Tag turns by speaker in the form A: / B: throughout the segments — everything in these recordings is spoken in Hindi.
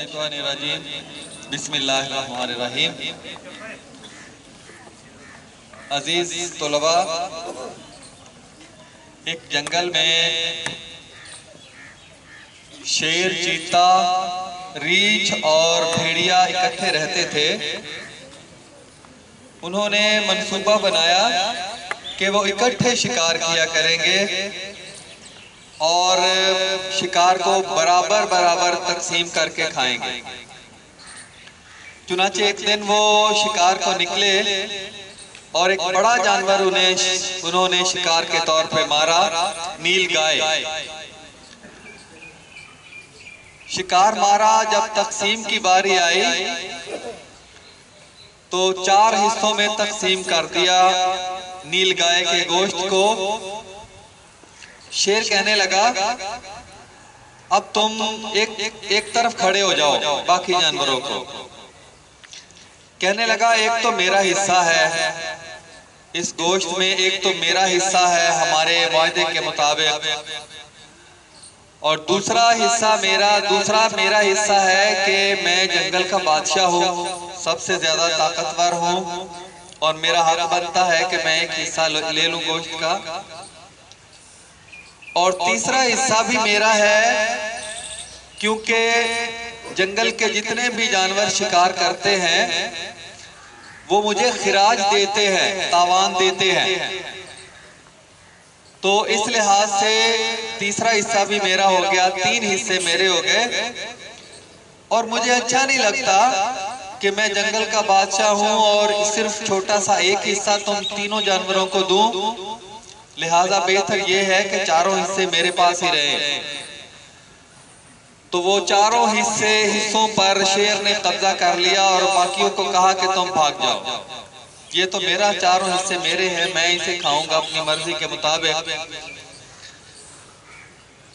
A: बिस्मिल्लाहिर्रहमानिर्रहीम। अजीज तलबा, एक जंगल में शेर, चीता, रीछ और भेड़िया इकट्ठे रहते थे। उन्होंने मंसूबा बनाया कि वो इकट्ठे शिकार किया करेंगे और शिकार को बराबर बराबर तकसीम करके खाएंगे। चुनाचे एक दिन वो शिकार को निकले और एक बड़ा जानवर उन्होंने शिकार के तौर पे मारा, नील गाय। शिकार मारा, जब तकसीम की बारी आई तो 4 हिस्सों में तकसीम कर दिया नील गाय के गोश्त को। शेर कहने लगा, अब तुम एक तरफ खड़े हो जाओ, बाकी जानवरों को। कहने लगा, एक तो मेरा हिस्सा है इस गोश्त में, एक तो मेरा हिस्सा है हमारे वायदे के मुताबिक, और दूसरा मेरा हिस्सा है कि मैं जंगल का बादशाह हूँ, सबसे ज्यादा ताकतवर हूँ और मेरा हक बनता है कि मैं एक हिस्सा ले लूं गोश्त का। और तीसरा हिस्सा भी मेरा है क्योंकि जंगल के जितने भी जानवर शिकार करते हैं वो मुझे खिराज देते हैं, तावान देते हैं। तो इस लिहाज से तीसरा हिस्सा भी मेरा हो गया, 3 हिस्से मेरे हो गए। और मुझे अच्छा नहीं लगता कि मैं जंगल का बादशाह हूं और सिर्फ छोटा सा एक हिस्सा तुम तीनों जानवरों को दूं। लिहाजा बेहतर यह है कि चारों हिस्से मेरे पास ही रहे। तो वो चारों हिस्सों पर शेर ने कब्जा कर लिया और बाकियों को कहा कि तुम भाग जाओ, ये तो मेरा, चारों हिस्से मेरे हैं, मैं इसे खाऊंगा अपनी मर्जी के मुताबिक।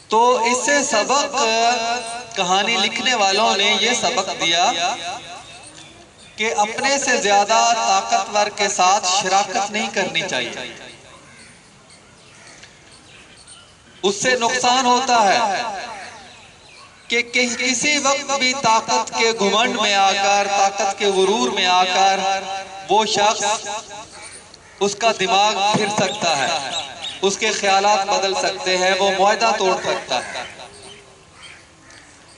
A: तो इससे सबक, कहानी लिखने वालों ने ये सबक दिया कि अपने से ज्यादा ताकतवर के साथ शराकत नहीं करनी चाहिए, उससे नुकसान होता है कि किसी वक्त भी ताकत के घुमंड में आकर, ताकत के गुरूर में आकर वो शख्स, उसका दिमाग फिर सकता है, उसके ख्यालात बदल सकते हैं, वो मुआहदा तोड़ सकता है।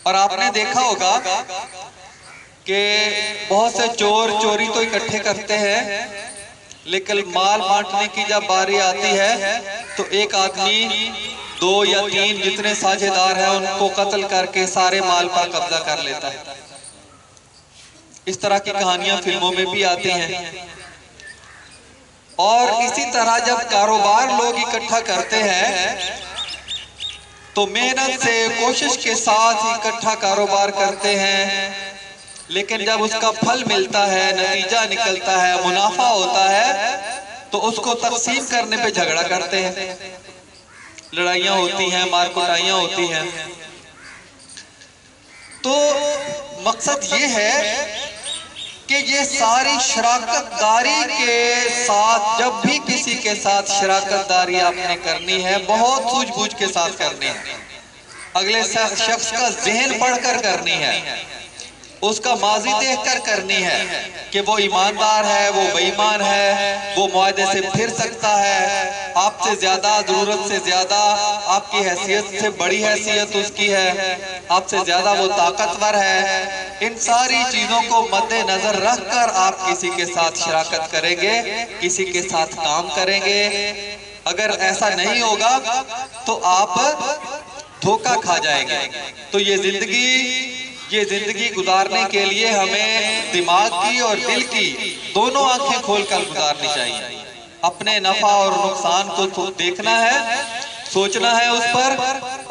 A: और आपने देखा होगा कि बहुत से चोर चोरी तो इकट्ठे करते हैं, लेकिन माल बांटने की जब बारी आती है तो एक आदमी 2 या 3 जितने साझेदार हैं उनको कत्ल करके सारे माल पर कब्जा कर लेता है। इस तरह की कहानियां फिल्मों में भी आती हैं। और इसी तरह जब कारोबार लोग इकट्ठा करते हैं तो मेहनत से, कोशिश के साथ इकट्ठा कारोबार करते हैं, लेकिन जब उसका फल मिलता है, नतीजा निकलता है, मुनाफा होता है, तो उसको तकसीम करने पे झगड़ा करते हैं, लड़ाइयां होती हैं, मारकुटाइयां होती हैं। तो मकसद ये है कि ये सारी शराकतदारी के साथ, जब भी किसी के साथ शराकतदारी आपने करनी है, बहुत सूझबूझ के साथ करनी है, अगले शख्स का ज़हन पढ़कर करनी है, उसका माजी देखकर करनी है कि वो ईमानदार है, वो बेईमान है, वो मुआहदे से फिर सकता है, आपसे ज्यादा, जरूरत से ज्यादा, आपकी हैसियत से बड़ी हैसियत उसकी है, आपसे ज्यादा वो ताकतवर है। इन सारी चीजों को मद्देनजर रखकर आप किसी के साथ शराकत करेंगे, किसी के साथ काम करेंगे। अगर ऐसा नहीं होगा तो आप धोखा खा जाएंगे। तो ये जिंदगी गुजारने के लिए हमें दिमाग की और दिल की दोनों आंखें खोलकर गुजारनी चाहिए। अपने नफा और नुकसान को देखना है, सोचना है उस पर,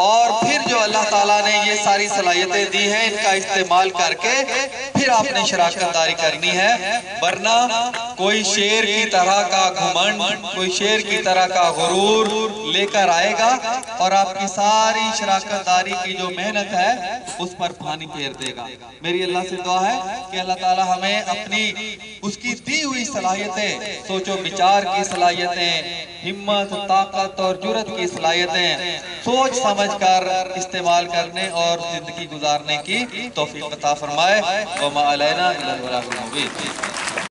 A: और फिर जो अल्लाह ताला ने ये सारी सलाहियतें दी हैं इनका इस्तेमाल करके फिर आपने शराकतदारी करनी है। वरना कोई शेर की तरह का घमंड, कोई शेर की तरह का गुरूर लेकर आएगा और आपकी सारी शराकतदारी की जो मेहनत है उस पर पानी फेर देगा। मेरी अल्लाह से दुआ है कि अल्लाह ताला हमें अपनी उसकी दी हुई सलाहियतें, सोचो विचार की सलाहियतें, हिम्मत, ताकत और जुर्रत की सलाहियतें सोच समझकर इस्तेमाल करने और जिंदगी गुजारने की तौफीक अता फरमाए। व मा अलैना इल्लल बलागुल मुबीन।